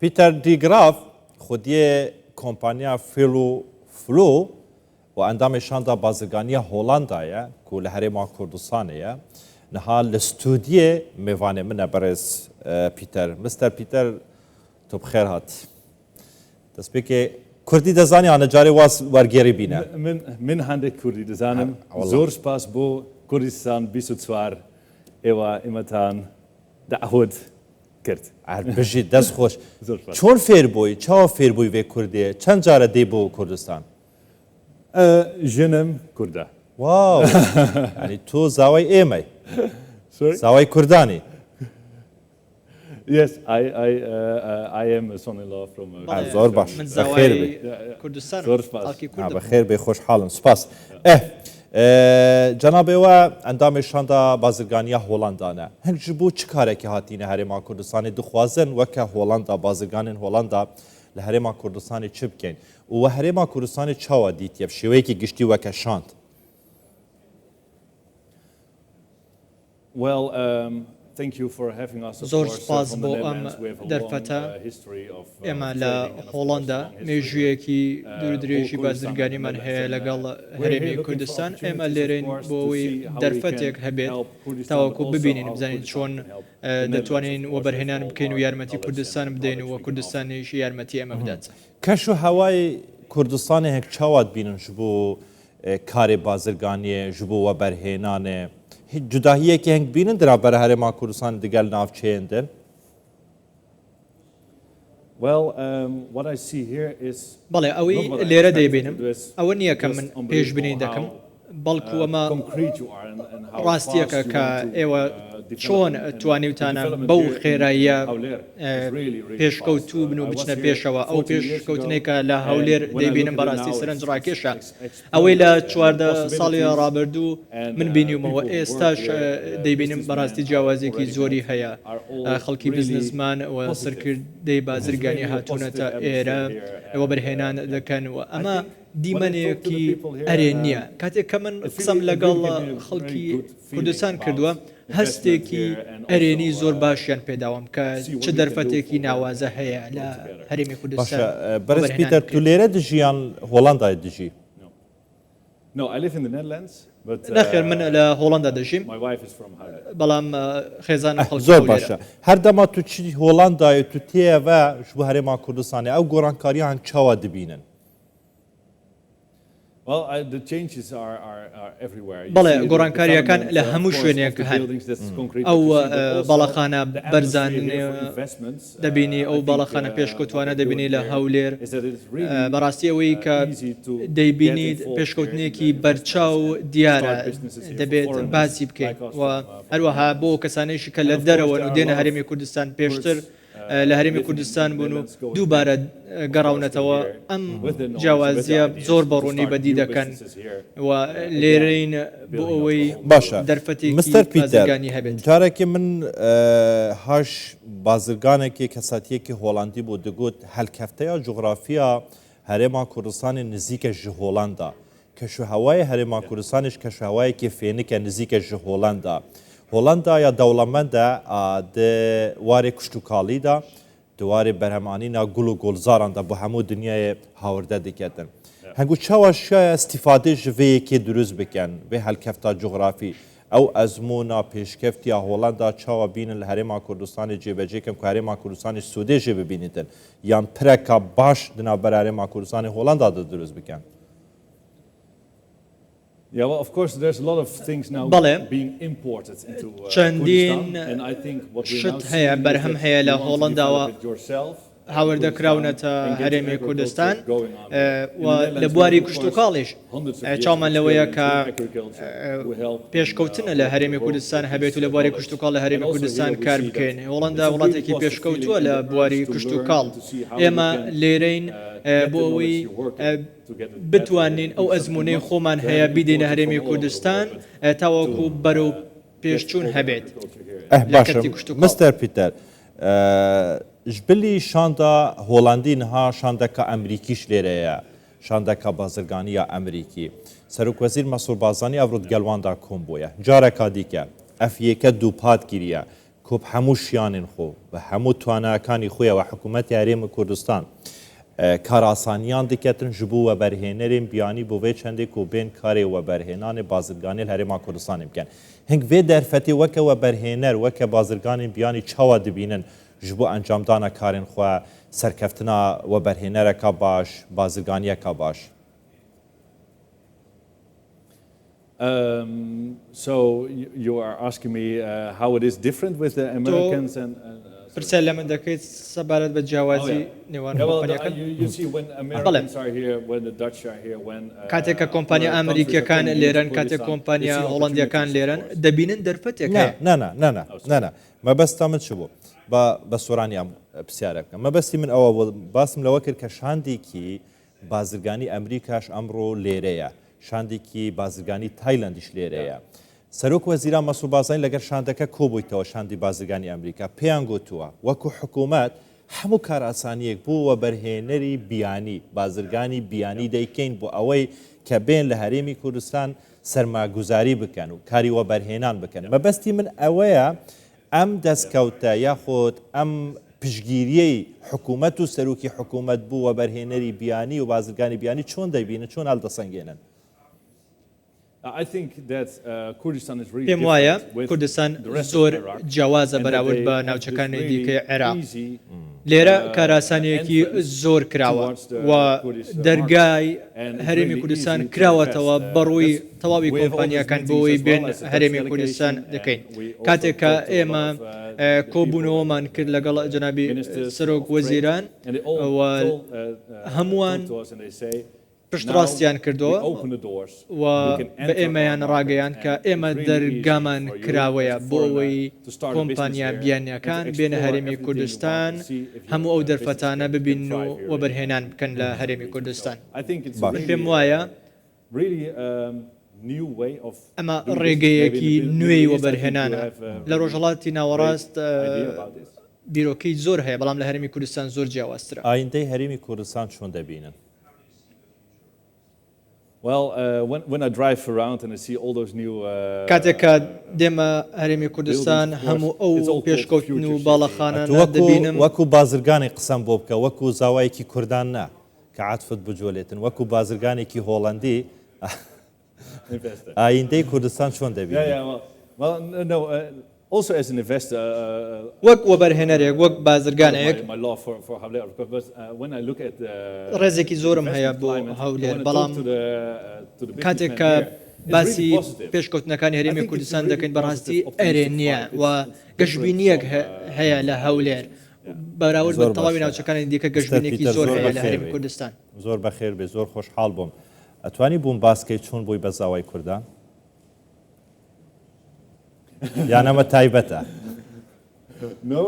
پیتر دیگراف خودی کمپانیا فلو و اندامشان دا بازرگانی هولندایه که لحرم کردستانه نها الاستودیو میوانه من برس پیتر مستر پیتر تو بخیر هات دست که کردی دزانی آن جاری واس ورگیری بینه من هنده کردی دزانم زور سپاس بو کردستان 22 ایوا امتان دعوت کرد. بجی دست خوش. چون فیر بوی؟ چه فیر بوی و کردیه؟ چند جاره دی بو کردستان؟ جنم کرده. واو. یعنی تو زاوی ایمی. زاوی کردانی. Yes, I am a son-in-law from. زور باش. خیر بی. کردستان. زور سپاس. بخیر بی خوش حالم. سپاس. جناب و اندامشان دا بازرگانی هولندانه هنگ جبو چه کاره که هاتینه هرما کردستان دخوازن وکه هولندا بازرگانین هولندا لهرما کردستان چه بکن و هرما کردستان چاوا دیت یف شوی که گشتی وکه شاند Well, thank you for having us. زور سپاس بو ام درفتا اما لا هولندا میجویکی دور دریشی بازرگانی من هی لگال هرمی کردستان اما لیرین بوی درفتک هبید تاوکو ببینین بزنید چون دتوانین و برهنان بکن و یارمتی کردستان بدین و کردستانیش یارمتی اما بدات. کشو هوای کردستان هک چواد بینن جبو کار بازرگانی جبو و برهنانه جداهیه که هنگ بینن در برای هرما کردستان دیگر نافچه اندن؟ Well, what I see here is. بله اوی لیره دی بینم. اول نیا کم من پیش بینی دکم. بلکو اما راستیه که ایوا چون توانیوتانا بو خیرایه پیشکوتو بنو بچنه پیشوا او پیشکوتنه که لهولیر دی بینم براستی سرنج راکیشه اوی لا چوارده سالی رابردو من بینیم و استاش دی بینم براستی جوازی کی زوری هیا خلکی بزنسمان و سرکر دی بازرگانی هاتونه تا ایرا و برهنان دکن و اما دیمانێکی ئەرێنیە کاتێک کە من قسەم لەگەڵ خەڵکی کوردستان کردووە هەستێکی ئەرێنی زۆر باشیان پێداوام کە چ دەرفەتێکی ناوازە هەیە لە هەرێمی کوردستان بەرز پیتەر تو لێرە دژیان هۆڵەندای دژی نەخێر من لە هۆڵەندا دەژیم بەڵام خێزانە خەڵکی زۆر باشە هەردەما تو چی هۆڵەندای تو تێوە بۆ هەرێما کوردستانی ئەو گۆڕانکاریان چاوە دبینن بەڵێ گۆڕانکاریەکان لە هەموو شوێنێک هەن ئەو باڵەخانە بەرزان دەبینی ئەو باڵەخانە پێشکەوتوانە دەبینی لە هەولێر بەڕاستی ئەوەی کە دەیبینیت پێشکەوتنێکی بەرچاو دیارە دەبێت باسی بکەین و هەروەها بۆ کەسانێکی کە لە دەرەوەن و دێنە هەرێمی کوردستان پێشتر لە هەرێمی کوردستان بوون و دووبارە گەڕاونەتەوە ئەم جیاوازیە زۆر بەڕوونی بەدی دەکەن و لێرەین بۆ ئەوەی باشە دەرفەتێکی مستەر پیتەر هەبێت جارێکی من هاش بازرگانێکی کەساتیەکی هۆڵندی بۆ دەگوت هەلکەفتەیە جوغرافیا هەرێما کوردستانی نزیکە ji هۆڵندا کەشوهەوای هەرێما کوردستانیش کەشوهەوایەکی فێنکە نزیکە ji هۆڵندا هۆڵندا یا دەوڵەمەندە وارێ کوشتتوکاڵیدا دووارێ بەرهەمانینا گوڵ و گۆلزاراندا بۆ هەموو دنیای هاوردە دەکەتن هەنگو چاوە شایە استیفادە ji vêyekê dروست bikin vê helkefta coğrafî ew ezmûna pêşkeftiya Holanda çawa bînin li Herêma Kurdistanê cêbecêkin ku Herêma Kurdistanê Sûdê jê bibînîtin yan pireka baş di navber Herêma Kurdistanê Holanda da dروست bikin Yeah, well, of course, there's a lot of things now being imported into Kurdistan, and I think what we now see هەیە بەرهەم هەیە لە هۆڵنداوە yourself. هاوردەکراونەتە هەرێمی کوردستان و لە بواری کشتتوکاڵیش چاومان لەوەیە کە پێشکەوتنە لە هەرێمی کوردستان هەبێت و لە بواری کشتتوکاڵ لە هەرێمی کوردستان کار بکەین هۆڵندا وڵاتێکی پێشکەوتووە لە بواری کشتتوکاڵ ئێمە لێرەین بۆ ئەوەی بتوانین ئەو ئەزمونەی خۆمان هەیە بیدەینە هەرێمی کوردستان تاوەکو بەرەو پێشچوون هەبێت مستەر پیتەر جبلی شاندا هۆڵندی نها شاندەکە ئەمریکیش لێرەیە شاندەکە بازرگانیە ئەمریکی سەرۆکوەزیر مەسوور بازانی ئەڤڕوت گەلواندا کۆم بووە جارێکا دیکە ئەف یەکە دووپات گیریە کۆب هەموو شیانین خۆ بە هەموو تواناکانی خۆیەوە حکوومەتی هەرێمی کوردستان کاراسانیان دکەتن ji bo weberhênerên biyanî bo vê çendê ku bên karê weberhênanê bazirganê Herêma Kurdistanê bikin. Hing vê derfetê weke weberhêner weke bazirganên biyanî çawa dibînin ji bo encamdana karên xwe serkeftina weberhênereka baş, bazirganiyeka baş. So you are asking me how it is different with the Americans and پرسیار لە من دەکەیت سەبارەت بە جیاوازی نێوان کۆمپانیەکان کاتێک کە کۆمپانیا ئەمریکیەکان لێرەن کاتێک کۆمپانیا هۆڵندیەکان لێرەن دەبینن دەرفەتێک نه مەبەستا من چ بوو بە سۆرانیان پرسیارە بکەم مەبەستی من ئەوە باسم لەوە کرد کە شاندێکی بازرگانی ئەمریکاش ئەمڕۆ لێرەیە شاندێکی بازرگانی تایلندیش لێرەیە سەرۆک وەزیران مەسوود بازرگانی لەگەر شاندەکە کۆبوویتەوە شاندی بازرگانی ئەمریکا پێیان گوتووە وەکو حکوومەت هەموو کارئاسانیەک بووە بەرهێنەری بیانی بازرگانی بیانی دەیکەین بۆ ئەوەی کە بێن لە هەرێمی کوردستان سەرماگوزاری بکەن و کاری وەبەرهێنان بکەن مەبەستی من ئەوەیە ئەم دەستکەوتە یاخۆت ئەم پشگیریەی حکوومەت و سەرۆکی حکوومەت بوو وەبەرهێنەری بیانی و بازرگانی بیانی چۆن دەبینن چۆن هەڵدەسەنگێنن پێم وایە کوردستان زۆر جیاوازە بەراورد بە ناوچەکانی دیکەی عێراق لێرە کاراسانیەکی زۆر کراوە و دەرگای هەرێمی کوردستان کراوەتەوە بەڕووی تەواوی کۆمپانیەکان بۆەوەی بێن هەرێمی کوردستان دەکەین کاتێک کە ئێمە کۆبوونەوەمان کرد لەگەڵ جەنابی سەرۆک وەزیران هەمووان پشتڕاستیان کردەوە و بە ئێمەیان ڕاگەیان کە ئێمە دەرگامان کراوەیە بۆ ئەوەی کۆمپانیا بیانیەکان بێنە هەرێمی کوردستان هەموو ئەو دەرفەتانە ببین و وەبەرهێنان بکەن لە هەرێمی کوردستان من پێم وایە ئەمە ڕێگەیەکی نوێی وەبەرهێنانە لە ڕۆژهەڵاتی ناوەڕاست بیرۆکەی زۆر هەیە بەڵام لە هەرێمی کوردستان زۆر جیاوازترە ئایندەی هەرێمی کوردستان چۆن دەبینن کاتێک کە دێمە هەرێمی کوردستان هەموو ئەو پێشکەوتن و باڵەخانە دەبینم وەکو بازرگانی قسەم بۆ بکە وەکو زاوایەکی کوردان نا کە عاتفت بجۆلێتن وەکو بازرگانێکی هۆڵەندی ئایندەی کوردستان چۆن دەبینن Also as an investor, وەک وەبەرهێنەرێک وەک بازرگانێک ڕێزێکی زۆرم هەیە بۆ هەولێر بەڵام کاتێک کە باسی پێشکەوتنەکانی هەرێمی کوردستان دەکەین بەڕاستی ئەرێ نییە و گەشتبینیەک هەیە لە هەولێر بەراورد بە تەواوی ناوچەکانی دیکە گەشتبینێکی زۆر هەیە لە هەرێمی کوردستان زۆر بەخێر بێ زۆر خۆشحاڵ بووم ئەتوانی بووم باسکەی چۆن بۆی بە زاوای کوردان یانەمە تایبەتە No,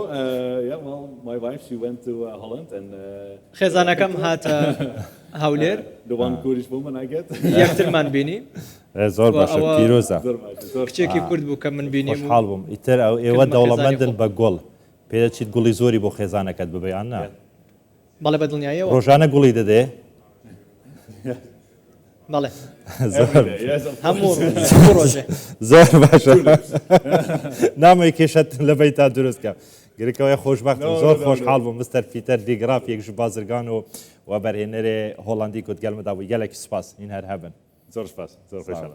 well, my wife, she went to Holland and خێزانەکەم هاتە هەولێر the one Kurdish woman I get. یەکترمان بینی زۆر باشە پیرۆزە کچێکی کورد بوو کە من بینیم خۆشحاڵ بووم ئیتر ئێوە دەوڵەمەندن بە گوڵ پێدەچیت گوڵی زۆری بۆ خێزانەکەت ببەیان نا بەڵێ بە دڵنیاییەوە ڕۆژانە گوڵی دەدێ بەڵێ هەموو ڕۆژێ زۆر باشە نامەی کێشت لە بەی تا دروستکە گرکەوەی خۆشبەختم زۆر خۆشحاڵ بووم مستەر پیتەر دیگراف یەکش بازرگان و وەبەرهێنەرێ هۆڵندی کوتگەلمەدا بوو گەلێکی سوپاس این هەر هەبن زۆر سپاس زۆر خۆشحاڵ